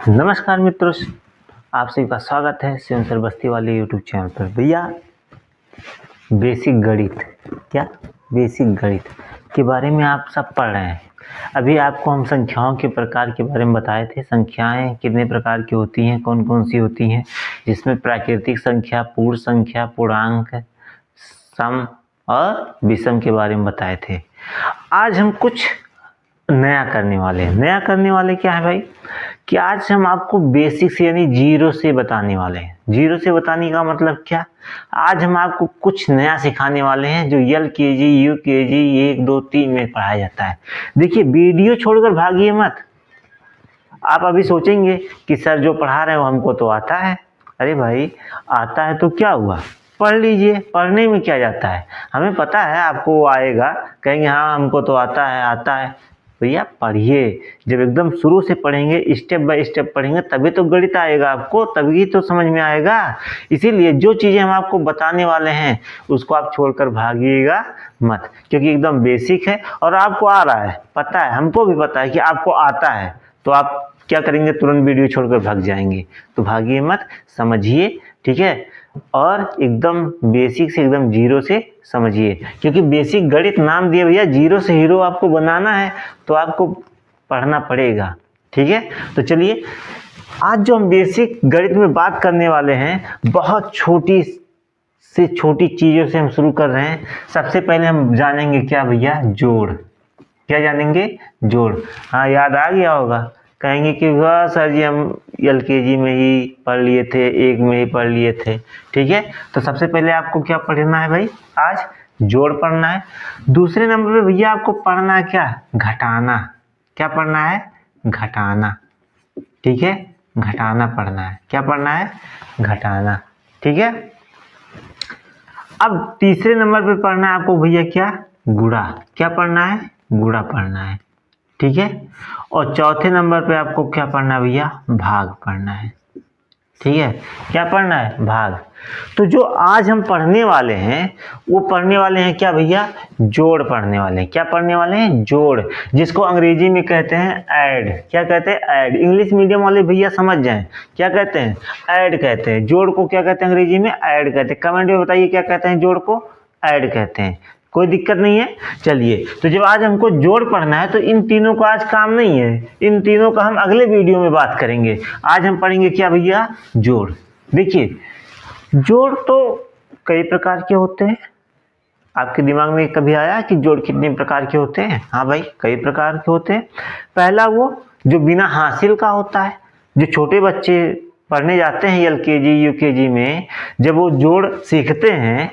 नमस्कार मित्रों, आप सभी का स्वागत है शिवम सर बस्ती वाले यूट्यूब चैनल पर। भैया बेसिक गणित बेसिक गणित के बारे में आप सब पढ़ रहे हैं। अभी आपको हम संख्याओं के प्रकार के बारे में बताए थे। संख्याएं कितने प्रकार की होती हैं, कौन कौन सी होती हैं, जिसमें प्राकृतिक संख्या, पूर्ण संख्या, पूर्णांक, सम और विषम के बारे में बताए थे। आज हम कुछ नया करने वाले हैं। नया करने वाले क्या है भाई, कि आज हम आपको बेसिक्स यानी जीरो से बताने वाले हैं। जीरो से बताने का मतलब क्या, आज हम आपको कुछ नया सिखाने वाले हैं जो LKG UKG 1 2 3 में पढ़ाया जाता है। देखिए, वीडियो छोड़कर भागिए मत। आप अभी सोचेंगे कि सर जो पढ़ा रहे हो हमको तो आता है। अरे भाई, आता है तो क्या हुआ, पढ़ लीजिए। पढ़ने में क्या जाता है, हमें पता है आपको आएगा। कहेंगे हाँ हमको तो आता है। भैया पढ़िए। जब एकदम शुरू से पढ़ेंगे, स्टेप बाय स्टेप पढ़ेंगे, तभी तो गणित आएगा आपको, तभी तो समझ में आएगा। इसीलिए जो चीज़ें हम आपको बताने वाले हैं उसको आप छोड़कर भागिएगा मत, क्योंकि एकदम बेसिक है और आपको आ रहा है। पता है, हमको भी पता है कि आपको आता है, तो आप क्या करेंगे, तुरंत वीडियो छोड़कर भाग जाएंगे। तो भागिए मत, समझिए, ठीक है। और एकदम बेसिक से एकदम जीरो से समझिए, क्योंकि बेसिक गणित नाम दिए भैया, जीरो से हीरो आपको बनाना है तो आपको पढ़ना पड़ेगा, ठीक है। तो चलिए, आज जो हम बेसिक गणित में बात करने वाले हैं, बहुत छोटी से छोटी चीज़ों से हम शुरू कर रहे हैं। सबसे पहले हम जानेंगे क्या भैया, जोड़। क्या जानेंगे, जोड़। हाँ, याद आ गया होगा। कहेंगे कि वाह सर जी, हम LKG में ही पढ़ लिए थे, 1 में ही पढ़ लिए थे, ठीक है। तो सबसे पहले आपको क्या पढ़ना है भाई, आज जोड़ पढ़ना है। दूसरे नंबर पे भैया आपको पढ़ना है क्या, घटाना। क्या पढ़ना है, घटाना, ठीक है। घटाना पढ़ना है। क्या पढ़ना है, घटाना, ठीक है। अब तीसरे नंबर पे पढ़ना है आपको भैया क्या, गुणा। क्या पढ़ना है, गुणा पढ़ना है, ठीक है। और चौथे नंबर पे आपको क्या पढ़ना है भैया, भाग पढ़ना है, ठीक है। क्या पढ़ना है, भाग। तो जो आज हम पढ़ने वाले हैं वो पढ़ने वाले हैं क्या भैया, जोड़ पढ़ने वाले हैं। क्या पढ़ने वाले हैं, जोड़, जिसको अंग्रेजी में कहते हैं ऐड। क्या कहते हैं, ऐड। इंग्लिश मीडियम वाले भैया समझ जाएं, क्या कहते हैं, ऐड कहते हैं। जोड़ को क्या कहते हैं अंग्रेजी में, ऐड कहते हैं। कमेंट में बताइए क्या कहते हैं, जोड़ को ऐड कहते हैं। कोई दिक्कत नहीं है। चलिए, तो जब आज हमको जोड़ पढ़ना है तो इन तीनों का आज काम नहीं है, इन तीनों का हम अगले वीडियो में बात करेंगे। आज हम पढ़ेंगे क्या भैया, जोड़। देखिए, जोड़ तो कई प्रकार के होते हैं। आपके दिमाग में कभी आया कि जोड़ कितने प्रकार के होते हैं? हाँ भाई, कई प्रकार के होते हैं। पहला वो जो बिना हासिल का होता है, जो छोटे बच्चे पढ़ने जाते हैं LKG UKG में, जब वो जोड़ सीखते हैं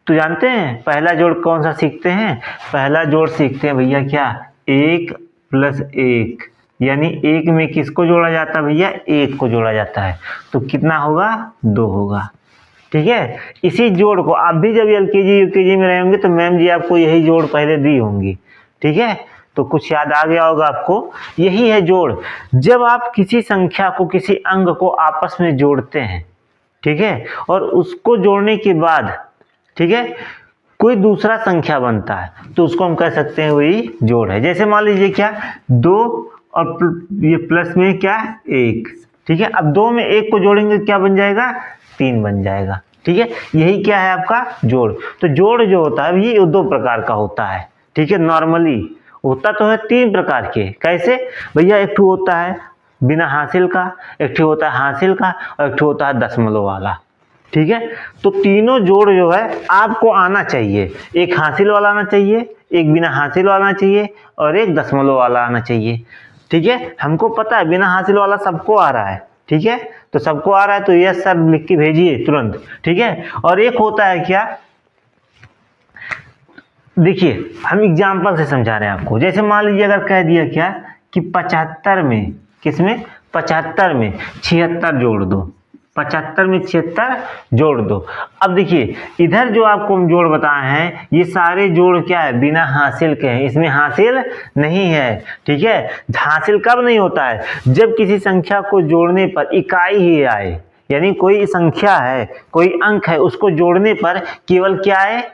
तो जानते हैं पहला जोड़ कौन सा सीखते हैं, पहला जोड़ सीखते हैं भैया क्या, 1 + 1, यानी 1 में किसको जोड़ा जाता है भैया, 1 को जोड़ा जाता है। तो कितना होगा, 2 होगा, ठीक है। इसी जोड़ को आप भी जब LKG UKG में रहे होंगे तो मैम जी आपको यही जोड़ पहले दी होंगी, ठीक है। तो कुछ याद आ गया होगा आपको। यही है जोड़। जब आप किसी संख्या को, किसी अंक को आपस में जोड़ते हैं, ठीक है, और उसको जोड़ने के बाद, ठीक है, कोई दूसरा संख्या बनता है तो उसको हम कह सकते हैं वही जोड़ है। जैसे मान लीजिए क्या, 2 और ये प्लस में क्या, 1, ठीक है। अब 2 में 1 को जोड़ेंगे क्या बन जाएगा, 3 बन जाएगा, ठीक है। यही क्या है आपका जोड़। तो जोड़ जो होता है ये 2 प्रकार का होता है, ठीक है। नॉर्मली होता तो है 3 प्रकार के। कैसे भैया, एक ठो होता है बिना हासिल का, एक ठो होता है हासिल का, और एक ठो होता है दशमलव वाला, ठीक है। तो तीनों जोड़ जो है आपको आना चाहिए। एक हासिल वाला आना चाहिए, एक बिना हासिल वाला आना चाहिए, और एक दशमलव वाला आना चाहिए, ठीक है। हमको पता है बिना हासिल वाला सबको आ रहा है, ठीक है। तो सबको आ रहा है तो यस सर लिख के भेजिए तुरंत, ठीक है। और एक होता है क्या, देखिए हम एग्जाम्पल से समझा रहे हैं आपको। जैसे मान लीजिए अगर कह दिया क्या कि 75 में, किसमें, 75 में 76 जोड़ दो, 75 में 76 जोड़ दो। अब देखिए, इधर जो आपको हम जोड़ बताए हैं ये सारे जोड़ क्या है, बिना हासिल के हैं, इसमें हासिल नहीं है, ठीक है। हासिल कब नहीं होता है, जब किसी संख्या को जोड़ने पर इकाई ही आए, यानी कोई संख्या है, कोई अंक है, उसको जोड़ने पर केवल क्या है,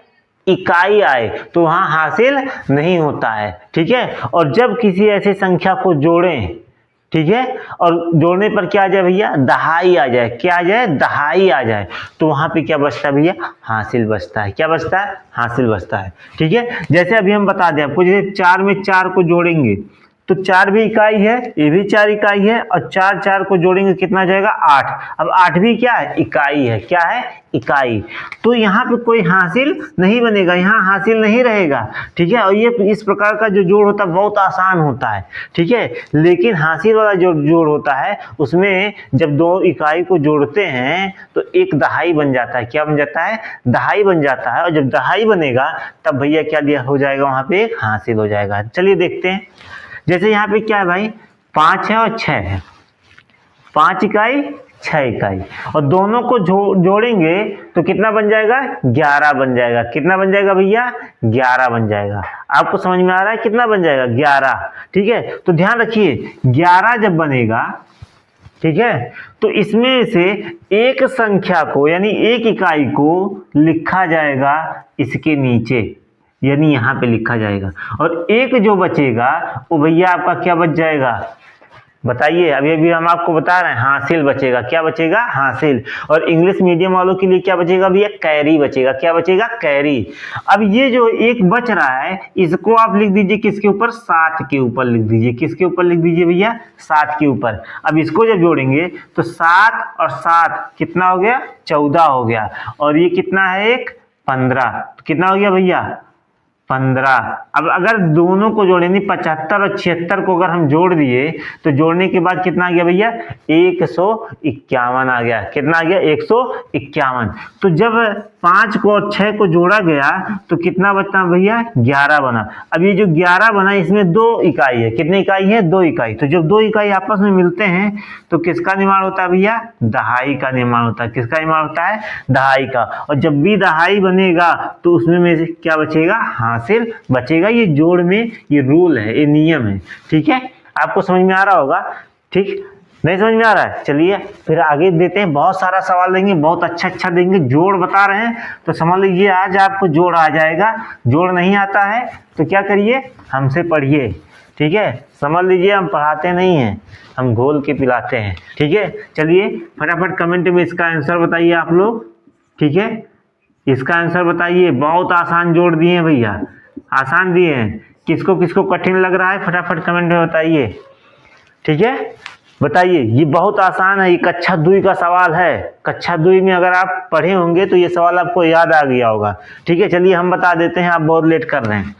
इकाई आए, तो वहां हासिल नहीं होता है, ठीक है। और जब किसी ऐसी संख्या को जोड़ें, ठीक है। और जोड़ने पर क्या आ जाए भैया, दहाई आ जाए, क्या आ जाए, दहाई आ जाए, तो वहां पे क्या बचता है भैया, हासिल बचता है। क्या बचता है, हासिल बचता है। ठीक है, जैसे अभी हम बता दें आपको, जैसे 4 में 4 को जोड़ेंगे तो 4 भी इकाई है, ये भी 4 इकाई है, और 4 4 को जोड़ेंगे कितना हो जाएगा, 8। अब 8 भी क्या है, इकाई है। क्या है, इकाई। तो यहाँ पे कोई हासिल नहीं बनेगा, यहाँ हासिल नहीं रहेगा। ठीक है, और ये इस प्रकार का जो जोड़ होता है बहुत आसान होता है। ठीक है, लेकिन हासिल वाला जो जोड़ होता है उसमें जब 2 इकाई को जोड़ते हैं तो एक दहाई बन जाता है। क्या बन जाता है, दहाई बन जाता है। और जब दहाई बनेगा तब भैया क्या दिया हो जाएगा, वहां पे एक हासिल हो जाएगा। चलिए देखते हैं, जैसे यहाँ पे क्या है भाई, 5 है और 6 है, 5 इकाई 6 इकाई, और दोनों को जोड़ेंगे तो कितना बन जाएगा, 11 बन जाएगा। कितना बन जाएगा भैया, 11 बन जाएगा। आपको समझ में आ रहा है कितना बन जाएगा, 11। ठीक है, तो ध्यान रखिए 11 जब बनेगा, ठीक है, तो इसमें से एक संख्या को यानी एक इकाई को लिखा जाएगा इसके नीचे, यानी यहाँ पे लिखा जाएगा, और एक जो बचेगा वो भैया आपका क्या बच जाएगा, बताइए। अभी अभी हम आपको बता रहे हैं, हासिल बचेगा। क्या बचेगा, हासिल। और इंग्लिश मीडियम वालों के लिए क्या बचेगा भैया, कैरी बचेगा। क्या बचेगा, कैरी। अब ये जो एक बच रहा है इसको आप लिख दीजिए किसके ऊपर, 7 के ऊपर लिख दीजिए। किसके ऊपर लिख दीजिए भैया, 7 के ऊपर। अब इसको जब जोड़ेंगे तो 7 और 7 कितना हो गया, 14 हो गया, और ये कितना है, एक 15। कितना हो गया भैया, 15। अब अगर दोनों को जोड़े, 75 और 76 को अगर हम जोड़ दिए तो जोड़ने के बाद कितना आ गया भैया, 151 आ गया। कितना आ गया, 151। तो जब 5 को और 6 को जोड़ा गया तो कितना बचता भैया, 11 बना। अब ये जो 11 बना इसमें 2 इकाई है। कितनी इकाई है, 2 इकाई। तो जब 2 इकाई आपस में मिलते हैं तो किसका निर्माण होता है भैया, दहाई का निर्माण होता है। किसका निर्माण होता है, दहाई का। और जब भी दहाई बनेगा तो उसमें में से क्या बचेगा, हासिल बचेगा। ये जोड़ में ये रूल है, ये नियम है। ठीक है, आपको समझ में आ रहा होगा। ठीक, नहीं समझ में आ रहा है, चलिए फिर आगे देते हैं। बहुत सारा सवाल देंगे, बहुत अच्छा देंगे। जोड़ बता रहे हैं तो समझ लीजिए आज आपको जोड़ आ जाएगा। जोड़ नहीं आता है तो क्या करिए, हमसे पढ़िए। ठीक है, समझ लीजिए हम पढ़ाते नहीं हैं, हम घोल के पिलाते हैं। ठीक है, चलिए फटाफट कमेंट में इसका आंसर बताइए आप लोग। ठीक है, इसका आंसर बताइए। बहुत आसान जोड़ दिए हैं भैया, आसान दिए हैं। किसको किसको कठिन लग रहा है फटाफट कमेंट में बताइए। ठीक है, बताइए। ये बहुत आसान है, ये कक्षा 2 का सवाल है। कक्षा 2 में अगर आप पढ़े होंगे तो ये सवाल आपको याद आ गया होगा। ठीक है, चलिए हम बता देते हैं, आप बहुत लेट कर रहे हैं।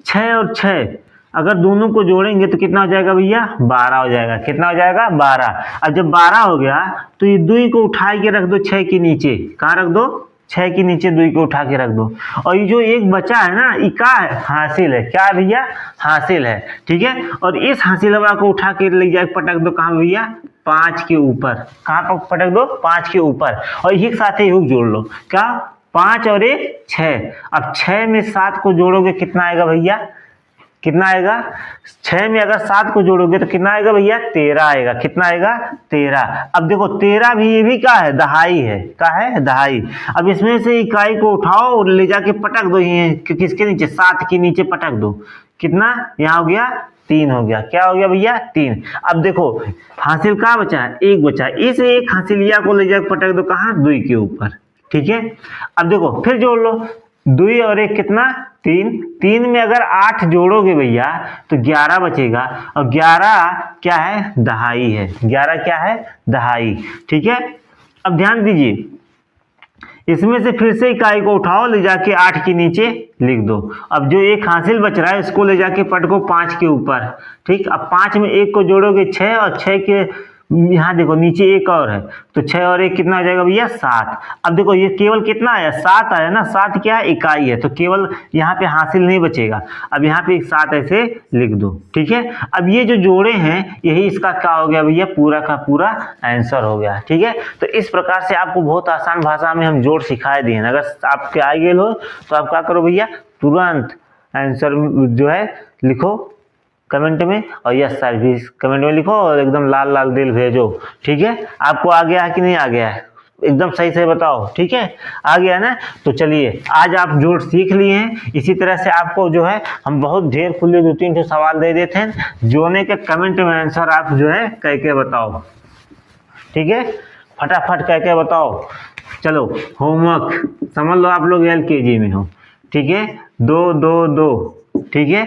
6 और 6 अगर दोनों को जोड़ेंगे तो कितना हो जाएगा भैया, 12 हो जाएगा। कितना हो जाएगा, 12। अब जब 12 हो गया तो ये 2 को उठा के रख दो 6 के नीचे। कहाँ रख दो, 6 के नीचे 2 को उठा के रख दो। और ये जो एक बचा है ना, इका है, हासिल है। क्या है भैया, हासिल है। ठीक है, और इस हासिल वाला को उठा के ले जाके पटक दो कहाँ भैया, 5 के ऊपर। कहाँ पर पटक दो, 5 के ऊपर। और एक साथ ही हुक जोड़ लो। क्या, 5 और 1 6। अब 6 में 7 को जोड़ोगे कितना आएगा भैया, कितना आएगा, 6 में अगर 7 को जोड़ोगे तो कितना आएगा भैया, 13 आएगा। कितना आएगा, 13। अब देखो 13 भी, ये भी क्या है, दहाई है। क्या है, दहाई। अब इसमें से इकाई को उठाओ और ले जाके पटक दो, ये किसके नीचे, 7 के नीचे पटक दो। कितना, यहाँ हो गया 3 हो गया। क्या हो गया भैया, 3। अब देखो हासिल कहाँ बचा है, एक बचा है। इस एक हासिलिया को ले जाकर पटक दो कहाँ, 2 के ऊपर। ठीक है, अब देखो फिर जोड़ लो, 2 और 1 कितना, 3। 3 में अगर 8 जोड़ोगे भैया तो 11 बचेगा, और 11 क्या है, दहाई है। 11 क्या है, दहाई। ठीक है, अब ध्यान दीजिए, इसमें से फिर से इकाई को उठाओ, ले जाके 8 के नीचे लिख दो। अब जो एक हासिल बच रहा है इसको ले जाके पटको 5 के ऊपर। ठीक, अब 5 में 1 को जोड़ोगे 6, और 6 के यहाँ देखो नीचे 1 और है, तो 6 और 1 कितना हो जाएगा भैया, 7। अब देखो ये केवल कितना आया, 7 आया ना। 7 क्या है, इकाई है, तो केवल यहाँ पे हासिल नहीं बचेगा। अब यहाँ पे 7 ऐसे लिख दो। ठीक है, अब ये जो जोड़े हैं यही इसका क्या हो गया भैया, पूरा का पूरा आंसर हो गया। ठीक है, तो इस प्रकार से आपको बहुत आसान भाषा में हम जोड़ सिखाए दिए हैं। अगर आपके आ गए हो तो आप क्या करो भैया, तुरंत आंसर जो है लिखो कमेंट में, और यस सर भी कमेंट में लिखो, और एकदम लाल लाल दिल भेजो। ठीक है, आपको आ गया है कि नहीं आ गया है, एकदम सही से बताओ, ठीक है। आ गया ना। तो चलिए आज आप जोड़ सीख लिए हैं। इसी तरह से आपको जो है हम बहुत ढेर खुले 2-3 सवाल दे देते हैं, जोड़ने के कमेंट में आंसर आप जो है कह के बताओ, ठीक है। फटाफट कह के बताओ। चलो होमवर्क समझ लो, आप लोग LKG में हो, ठीक है। 2 2 2, ठीक है।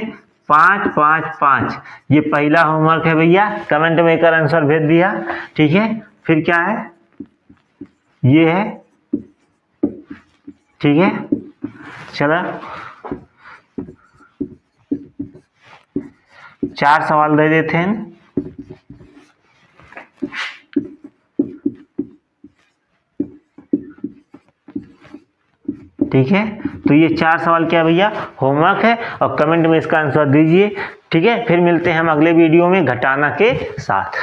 5 5 5, ये पहला होमवर्क है भैया, कमेंट में कर आंसर भेज दिया, ठीक है। फिर क्या है, ये है, ठीक है। चलो 4 सवाल दे देते हैं, ठीक है। तो ये 4 सवाल क्या भैया होमवर्क है, और कमेंट में इसका आंसर दीजिए, ठीक है। फिर मिलते हैं हम अगले वीडियो में घटाना के साथ।